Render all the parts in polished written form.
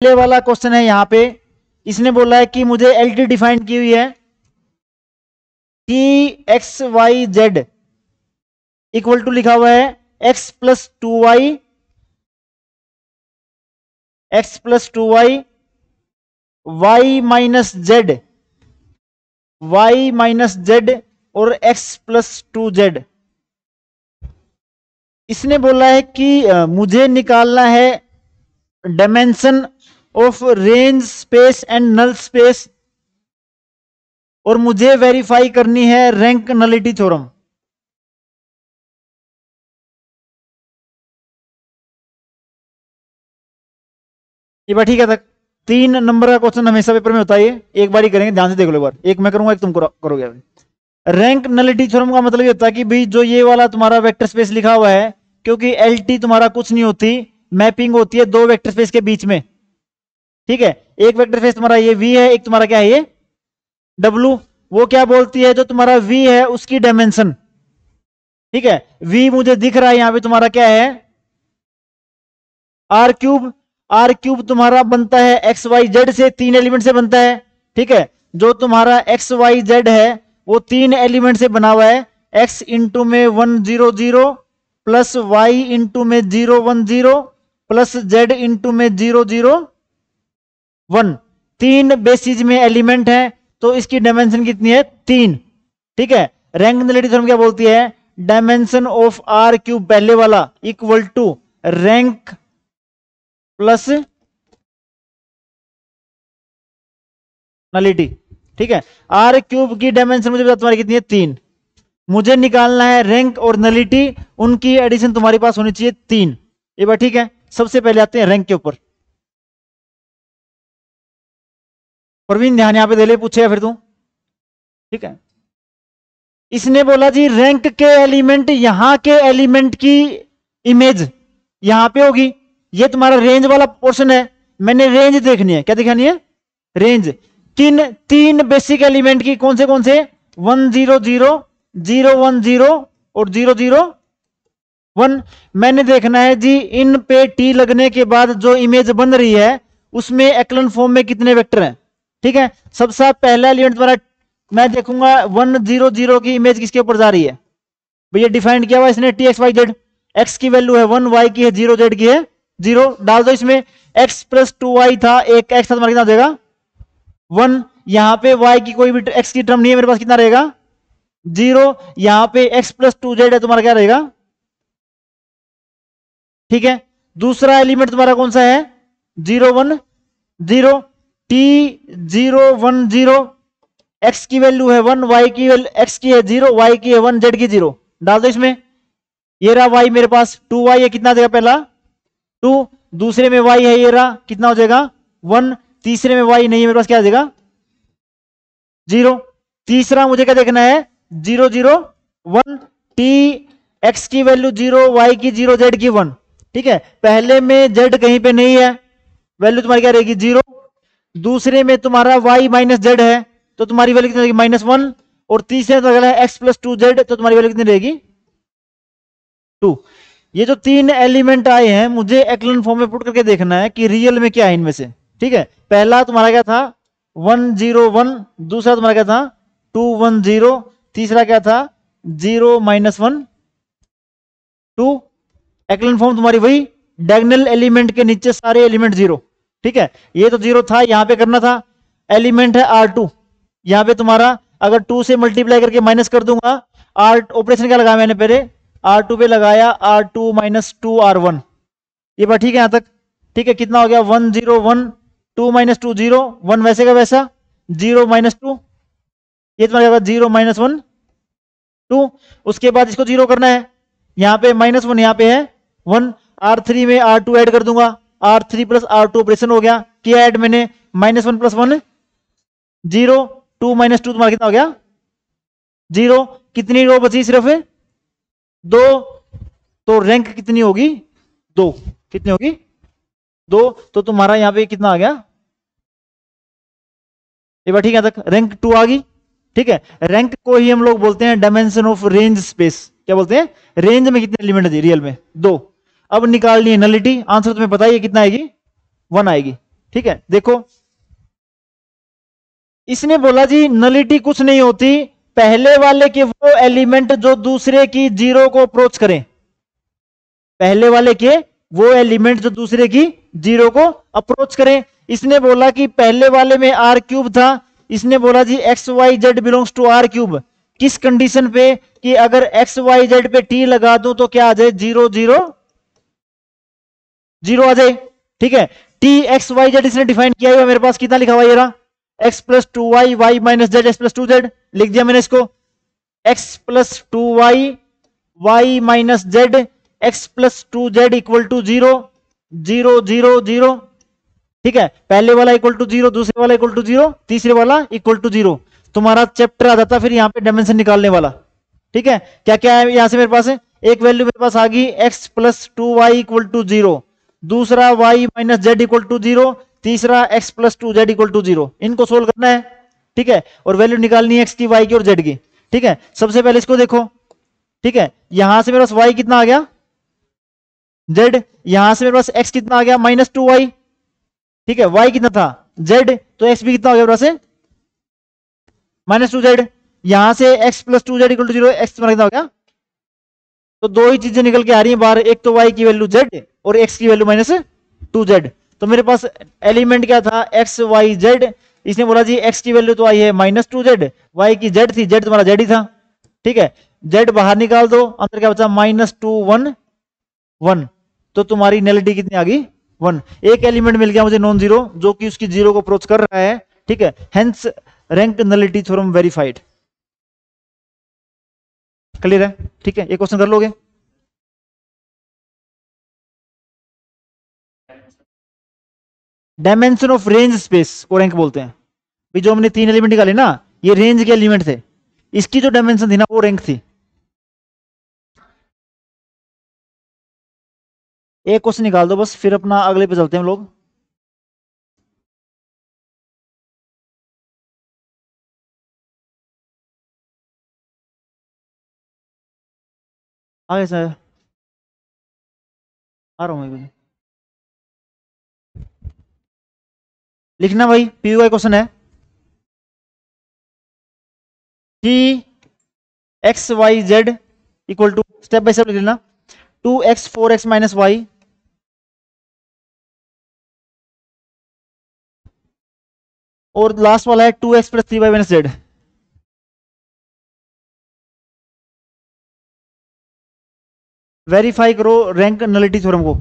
पहले वाला क्वेश्चन है यहाँ पे, इसने बोला है कि मुझे एलटी डिफाइन की हुई है कि x y z equal to लिखा हुआ है x plus 2y, x plus 2y, y minus z, y minus z और एक्स प्लस 2z। इसने बोला है कि मुझे निकालना है dimension of range space and null space, और मुझे वेरीफाई करनी है रैंक नलिटी थ्योरम। ये बात ठीक है तक। 3 नंबर का क्वेश्चन हमेशा पेपर में होता है, एक बार ही करेंगे, ध्यान से देख लो एक बार, एक मैं करूंगा एक तुम करोगे अभी। रैंक नलिटी थ्योरम का मतलब ये होता है कि भाई जो ये वाला तुम्हारा वेक्टर स्पेस लिखा हुआ है, क्योंकि एलटी तुम्हारा कुछ नहीं होती, मैपिंग होती है दो वेक्टर स्पेस के बीच में, ठीक है। एक वेक्टर स्पेस तुम्हारा ये वी है, एक तुम्हारा क्या है ये डब्लू। वो क्या बोलती है, जो तुम्हारा वी है उसकी डायमेंशन, ठीक है। वी मुझे दिख रहा है यहां पे तुम्हारा क्या है आर क्यूब। आर क्यूब तुम्हारा बनता है एक्स वाई जेड से, 3 एलिमेंट से बनता है, ठीक है। जो तुम्हारा एक्स वाई जेड है वो 3 एलिमेंट से बना हुआ है, एक्स इंटू में 1 0 0 प्लस वाई इंटू में 0 1 0 प्लस जेड इंटू में 0 0 1। 3 बेसिस में एलिमेंट है, तो इसकी डायमेंशन कितनी है 3, ठीक है। रैंक नलिटी थ्योरम क्या बोलती है, डायमेंशन ऑफ आर क्यूब पहले वाला equal to rank plus nullity, ठीक है। आर क्यूब की डायमेंशन मुझे तुम्हारी कितनी है 3, मुझे निकालना है रैंक और नलिटी, उनकी एडिशन तुम्हारे पास होनी चाहिए 3। ये बात ठीक है। सबसे पहले आते हैं रैंक के ऊपर। प्रवीण ध्यान यहां पे दे ले, पूछेगा फिर तू, ठीक है। इसने बोला जी रैंक के एलिमेंट, यहां के एलिमेंट की इमेज यहां पे होगी, ये तुम्हारा रेंज वाला पोर्शन है, मैंने रेंज देखनी है। क्या दिखानी है रेंज। किन 3 बेसिक एलिमेंट की, कौन से 1 0 0 0 1 0 और 0 0 1। मैंने देखना है जी इन पे टी लगने के बाद जो इमेज बन रही है उसमें एक्लन फॉर्म में कितने वेक्टर हैं, ठीक है। सबसे पहला एलिमेंट तुम्हारा मैं देखूंगा 1 0 0 की इमेज किसके ऊपर जा रही है, भैया डिफाइन किया हुआ इसने T x y z. X की वैल्यू है 1, वाई की है 0, जेड की है 0। डाल दो इसमें, एक्स प्लस 2y था, एक एक्स था तुम्हारा, कितना हो जाएगा 1। यहां पे y की कोई भी x की टर्म नहीं है, मेरे पास कितना रहेगा 0। यहां पे x प्लस 2z है, तुम्हारा क्या रहेगा, ठीक है। दूसरा एलिमेंट तुम्हारा कौन सा है 0 1 0, t 0 1 0, x की वैल्यू है 1, y की वैल्यू x की है 0, y की है 1, z की 0। डाल दो इसमें, ये रहा y मेरे पास 2y है, कितना देगा पहला 2, दूसरे में y है ये रहा, कितना हो जाएगा 1, तीसरे में y नहीं है मेरे पास, क्या आ जाएगा 0। तीसरा मुझे क्या देखना है 0 0 1, t x की वैल्यू 0, y की 0, z की 1, ठीक है। पहले में z कहीं पे नहीं है, वैल्यू तुम्हारी क्या रहेगी 0। दूसरे में तुम्हारा y माइनस जेड है, तो तुम्हारी वैल्यू कितनी रहेगी -1। और तीसरे में है x प्लस 2z, तो तुम्हारी वैल्यू कितनी रहेगी 2। ये जो 3 एलिमेंट आए हैं, मुझे एक्लन फॉर्म में पुट करके देखना है कि रियल में क्या है इनमें से, ठीक है। पहला तुम्हारा क्या था 1 0 1, दूसरा तुम्हारा क्या था 2 1 0, तीसरा क्या था 0 -1 2। एक्लन फॉर्म तुम्हारी वही, डायगोनल एलिमेंट के नीचे सारे एलिमेंट 0, ठीक है। ये तो 0 था, यहां पे करना था। एलिमेंट है R2, यहां पे तुम्हारा अगर 2 से मल्टीप्लाई करके माइनस कर दूंगा, R ऑपरेशन क्या लगाया मैंने पहले R2 पे लगाया, R2 - 2 R1। ये बात ठीक है यहां तक, ठीक है। कितना हो गया 1 0 1, 2 - 2 0, 1 वैसे का वैसा, 0 - 2, ये तुम्हारा 0 -1 2। उसके बाद इसको 0 करना है, यहां पे -1 यहां पे है 1, R3 में R2 ऐड कर दूंगा, R3 प्लस R2 ऑपरेशन हो गया, किया ऐड मैंने, -1 + 1 0, 2 - 2 तुम्हारा कितना हो गया 0। कितनी रो बची सिर्फ 2, तो रैंक कितनी होगी 2, कितनी होगी 2, तो तुम्हारा यहां पे कितना आ गया, ये बात ठीक है तक, रैंक 2 आ गई, ठीक है। रैंक को ही हम लोग बोलते हैं डायमेंशन ऑफ रेंज स्पेस। क्या बोलते हैं, रेंज में कितने एलिमेंट है रियल में 2। अब निकालनी है नलिटी, आंसर तुम्हें पता है कितना आएगी 1 आएगी, ठीक है, देखो इसने बोला जी नलिटी कुछ नहीं होती, पहले वाले के वो एलिमेंट जो दूसरे की जीरो को अप्रोच करें, पहले वाले के वो एलिमेंट जो दूसरे की जीरो को अप्रोच करें। इसने बोला कि पहले वाले में आर क्यूब था, इसने बोला G x y z belongs to R cube, किस कंडीशन पे कि अगर एक्स वाई जेड पे टी लगा दूं तो क्या आ जाए, जीरो जीरो जीरो आ जाए। ठीक है, टी एक्स वाई जेड इसने डिफाइन किया हुआ, मेरे पास कितना लिखा हुआ ये रहा x plus two y y minus z x plus two z, लिख दिया मैंने इसको, x plus two y y minus z x plus two z equal to zero zero zero zero. ठीक है, पहले वाला इक्वल टू जीरो, दूसरे वाला इक्वल टू जीरो, तीसरे वाला इक्वल टू जीरो। तुम्हारा चैप्टर आ जाता फिर यहाँ पे डायमेंशन निकालने वाला। ठीक है, क्या क्या है यहां से मेरे पास है, एक वैल्यू मेरे पास आ गई x plus two y equal to zero, दूसरा y minus z equal to zero, तीसरा x plus two z equal to zero. इनको सोल्व करना है। ठीक है, और वैल्यू निकालनी है एक्स की वाई की और जेड की। ठीक है, सबसे पहले इसको देखो। ठीक है, यहां से मेरे पास वाई कितना आ गया जेड, यहां से मेरे पास एक्स कितना आ गया माइनस टू वाई। ठीक है, वाई कितना था जेड, तो एक्स भी कितना हो गया मेरे पास माइनस टू जेड। यहां से x plus two z equal to zero, x कितना हो गया, तो दो ही चीजें निकल के आ रही हैं बाहर, एक तो वाई की वैल्यू जेड और एक्स की वैल्यू माइनस टू जेड। तो मेरे पास एलिमेंट क्या था एक्स वाई जेड, इसने बोला जी एक्स की वैल्यू तो आई है माइनस टू जेड, वाई की जेड थी, जेड तुम्हारा जेड ही था। ठीक है, जेड बाहर निकाल दो, अंदर क्या बचा माइनस टू वन वन, तो तुम्हारी नलिटी कितनी आ गई वन। एक एलिमेंट मिल गया मुझे नॉन जीरो जो कि उसकी जीरो को अप्रोच कर रहा है। ठीक है, hence rank nullity theorem verified. Clear है? ठीक है, एक क्वेश्चन कर लोगे? डायमेंशन ऑफ रेंज स्पेस को रैंक बोलते हैं। भी जो हमने तीन एलिमेंट निकाले ना, ये रेंज के एलिमेंट थे, इसकी जो डायमेंशन थी ना वो रैंक थी। एक क्वेश्चन निकाल दो बस, फिर अपना अगले पे चलते हैं हम लोग। आगे सर, आ रहा हूँ मैं। लिखना भाई, पीयू का क्वेश्चन है कि x y z equal to, step by step लिख लेना, two x four x minus y और लास्ट वाला है two x plus three y minus z. Verify करो रैंक नलिटी थ्योरम को।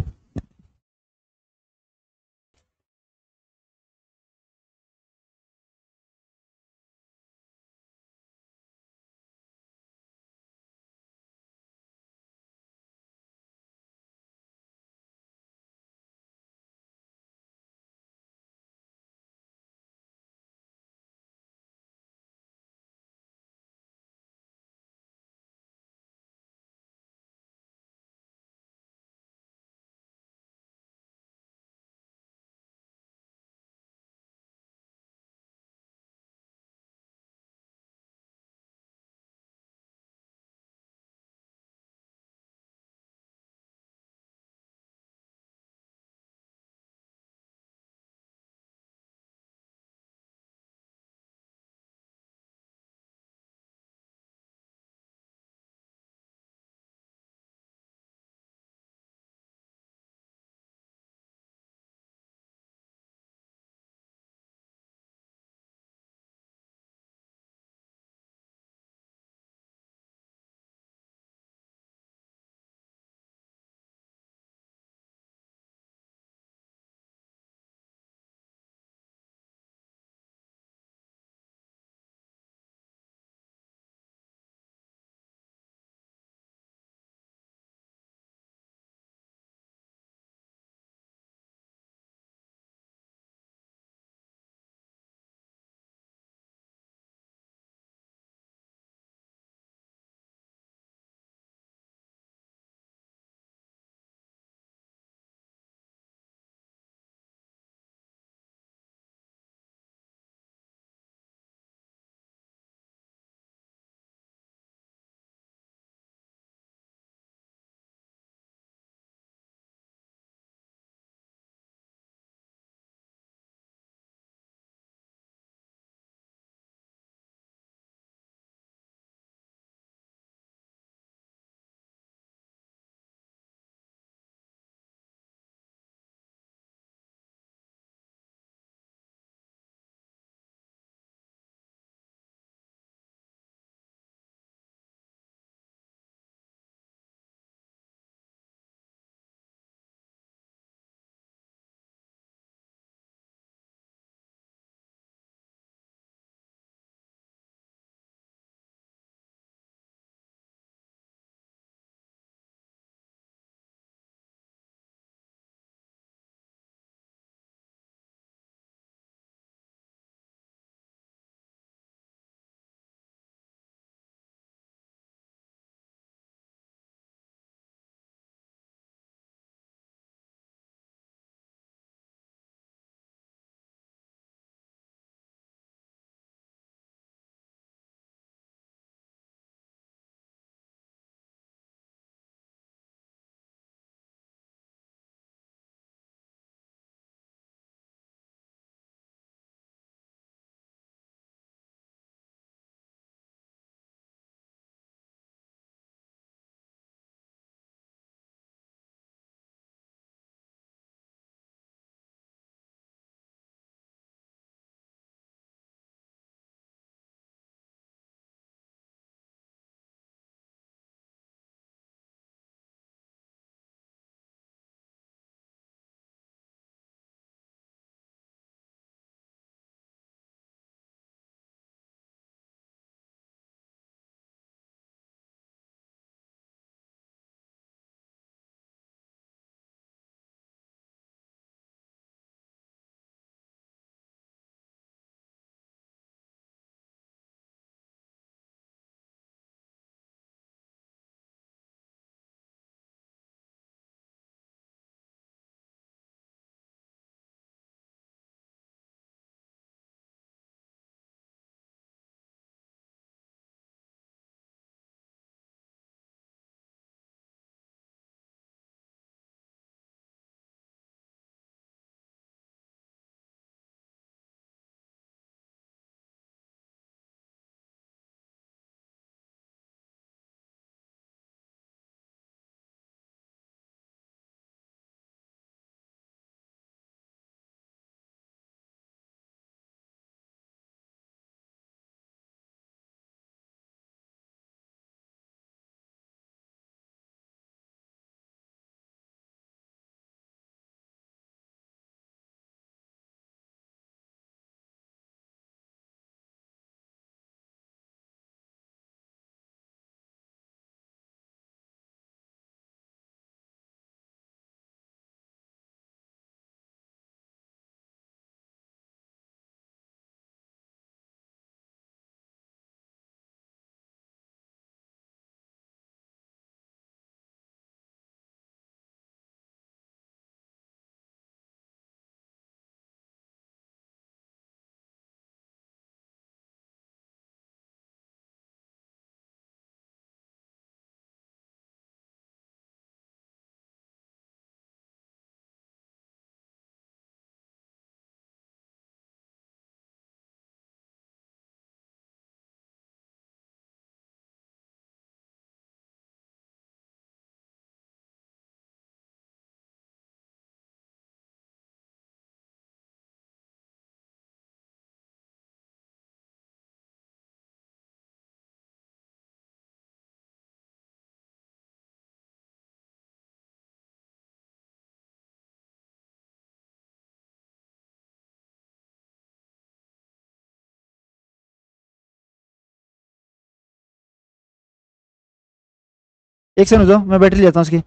एक सेकंड दो, मैं बैटरी लेता हूँ उसकी।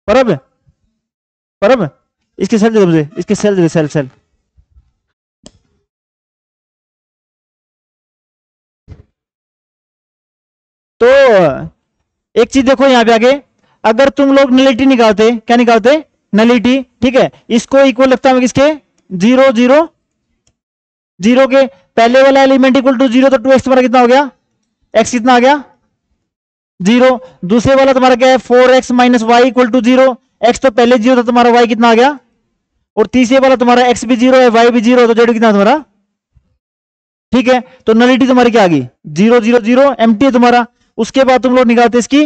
परब परब इसकी सेल दे दो मुझे, इसकी सेल दे दो, सेल सेल। तो एक चीज देखो यहां पे आगे, अगर तुम लोग नलिटी निकालते, क्या निकालते, नलिटी, ठीक है, इसको इक्वल लगता है किसके, 0 0 0 के। पहले वाला एलिमेंट इक्वल टू 0, तो 2x तुम्हारा कितना हो गया, x कितना आ गया 0। दूसरे वाला तुम्हारा क्या है, 4x minus y equal to 0, x तो पहले 0 था तुम्हारा, y कितना आ गया। और तीसरे वाला तुम्हारा x भी 0 है, y भी 0, तो जेड कितना तुम्हारा, ठीक है। तो नलिटी तुम्हारी क्या आ गई, 0 0 0, एम्प्टी है तुम्हारा। उसके बाद तुम लोग निकालते इसकी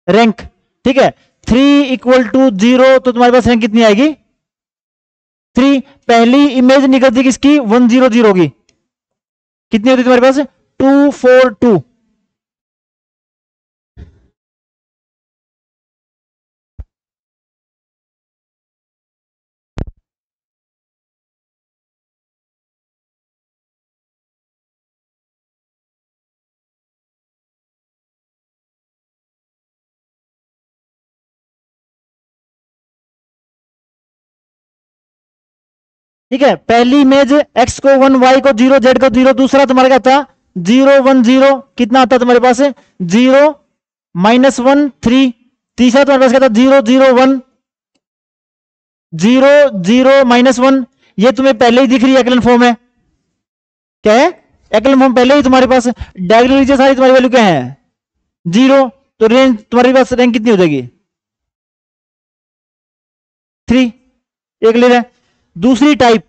रैंक, ठीक है। 3 इक्वल टू 0, तो तुम्हारे पास रैंक कितनी आएगी 3। पहली इमेज निकलती किसकी 1 0 0 की, कितनी होती तुम्हारे पास 2 4 2। ठीक है, पहली इमेज x को 1, y को 0, z को 0। दूसरा तुम्हारा क्या था 0 1 0, कितना आता तुम्हारे पास 0 माइनस 1 3। तीसरा तुम्हारे पास क्या था 0 0 1 0 0 माइनस 1। ये तुम्हें पहले ही दिख रही है, एक्लन फॉर्म है, क्या है एक्लन फॉर्म पहले ही तुम्हारे पास। डायगोनल नीचे सारी तुम्हारी वैल्यू क्या है 0, तो रेंज तुम्हारे पास रैंक कितनी हो जाएगी 3। एक ले रहे दूसरी टाइप,